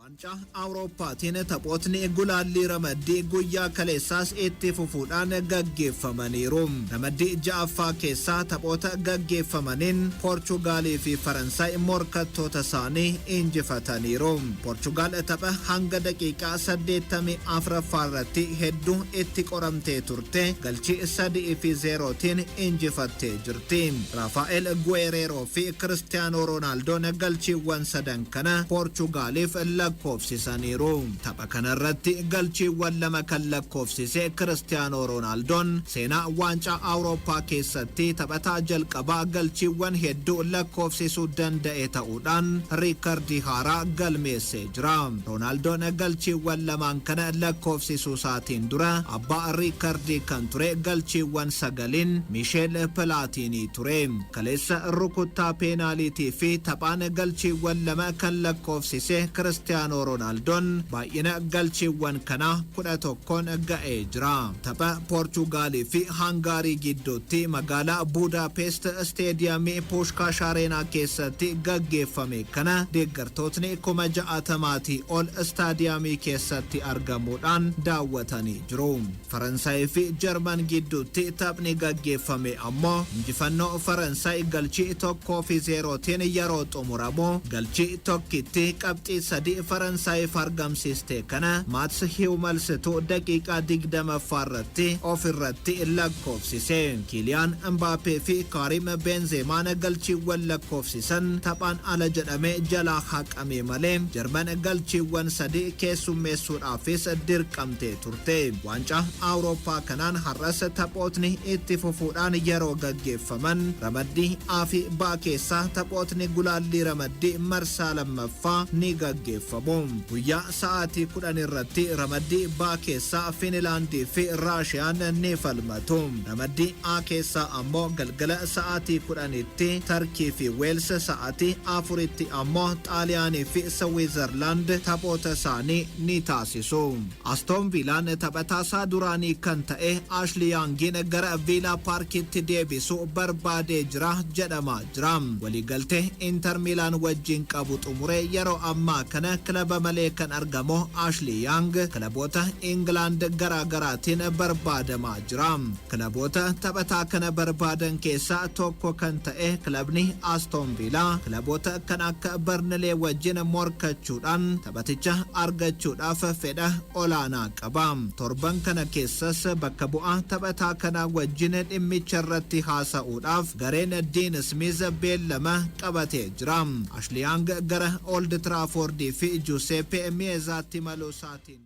ዋንጫ አውሮፓtiin taphootni gulaalli ramaddii guyyaa kaleessaas itti fufuudhaan gaggeeffamaniiru. Ramaddii ja'affaa keessaa taphoota gaggeeffamaniin Poorchugaalii fi Faransaay morkattoota isaanii injifataniiru. Poorchugaal tapha hanga daqiiqaa 84 irratti hedduu itti qoramtee turte galchii 3-0tiin injifattee jirti. Rafael Guerrero fi Cristiano Ronaldo galchiiwwan sadan kana Poorchugaaliif lakkoofsisaniiru. Tapha kanarratti galchiiwwan lama kan lakkoofsise Cristiano Ronaldoon seenaa waancaa Awurooppaa keessatti taphataa jalqabaa galchiiwwan hedduu lakkoofsisuu danda'e ta'uudhaan riikardii haaraa galmeessee jira. Ronaldoon galchiiwwan lamaan kana lakkoofsisuu isaatiin dura abbaa riikardii kan ture galchiiwwan 9 Michel Platini ture. Kaleessa rukuttaa peenaaliitii fi taphaan galchiiwwan lama kan lakkoofsise Cristiano Ronaldoon baay'ina galchiiwwan kana 11 ga'ee jira. Tapha Poorchugaalii fi Hangaarii gidduutti magaalaa Budapest Stadiumii Pushkash Areenaa keessatti gaggeeffame kana deeggartootni 60,000 ol stadiumii keessatti argamuudhaan daawwatanii jiru. Faransaay fi Jarman gidduutti taphni gaggeeffame ammoo injifannoo Faransaay galchii 1-0tiin yeroo xumuramu galchii tokkitti qabxii 3 Faransaay fargamsiiste kana Mats Hummels daqiiqaa 20 irratti ofirratti lakkoofsise. Kylian Mbappé fi Karim Benzema galchiiwwan lakkoofsisan taphaan ala jedhamee jalaa haqame malee Jarman galchiiwwan 3 keessummeessuudhaafis dirqamtee turte. Waancaa Awurooppaa kanaan har'as taphootni itti fufuudhaan yeroo gaggeeffaman ramaddii A fi B keessaa taphootni gulaallii ramaddii marsaa lammaffaa ni gaggeeffamu. Guyyaa sa'aatii 10 irratti ramaddii B keessaa Fiinlaandii fi Raashiyaan ni falmatu. Ramaddii A keessaa ammoo galgala sa'aatii 10tti Tarkii fi Weels, sa'aatii 4tti ammoo Xaaliyaanii fi Switzerland taphoota isaanii ni taasisu. Aston Villaan taphataasaa duraanii kan ta'e Ashley Youngin gara Villa Parkitti deebisuu barbaadee jira jedhamaa jira. Waliigaltee Inter Milaan wajjin qabu xumuree yeroo ammaa kana kilaba malee kan argamu Ashley Young kilaboota England garaagaraatiin barbaadamaa jira. Kilaboota taphataa kana barbaadan keessaa tokko kan ta'e kilabni Aston Villa kilaboota kan akka Burnley wajjin morkachuudhaan taphaticha argachuudhaaf fedha olaanaa qaba. Torban kana keessas bakka bu'aa taphataa kana wajjin dhimmicha irratti haasa'uudhaaf gareen Dean Smith beellama qabatee jira. Ashley Young gara Old Trafford fi Giuseppe Meazzaatti maluu isaatiin